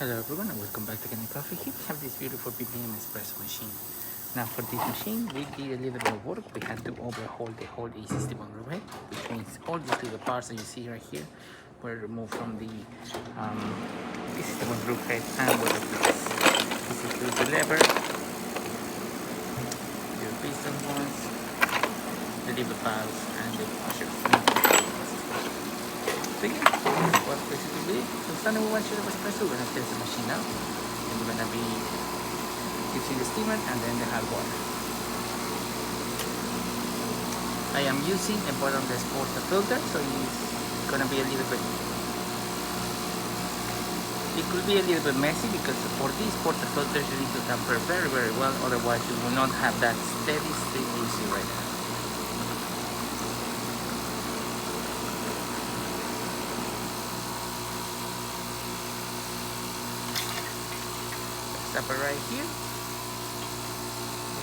Hello everyone and welcome back to Kanen Coffee. Here we have this beautiful Vibiemme Espresso machine. Now for this machine we did a little bit of work. We had to overhaul the whole AC system on the head, which means all these little parts that you see right here were removed from the system on roof head and water pumps. This includes the lever, the piston ones, the lever valves and the washers. So yeah, this is what basically we did. So starting with 1 shot of espresso, we're gonna test the machine out. And we're gonna be using the steamer and then the hot water. I am using a bottomless porta filter, so it's gonna be a little bit. It could be a little bit messy because for these porta filters you need to tamper very well, otherwise you will not have that steady state you see right now. Stop it right here.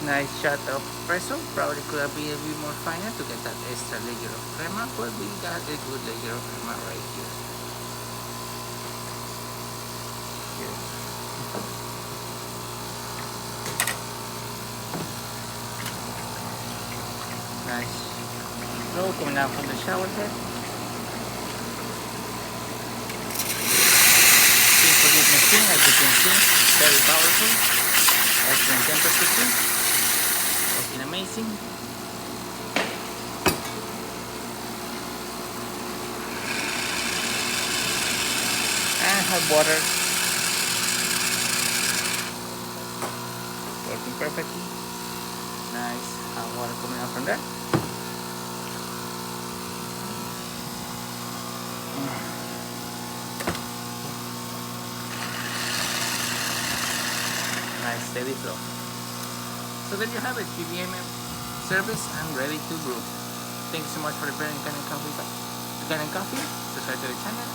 Nice shot of espresso. Probably could have been a bit more finer to get that extra layer of crema, but we got a good layer of crema right here. Nice flow coming out from the shower head. For this machine, as you can see, very powerful, excellent temperature too, looking amazing. And hot water, working perfectly. Nice hot water coming out from there. Nice steady flow. So there you have it, Vibiemme service and ready to brew. Thank you so much for preparing Kanen Coffee. Subscribe to the channel.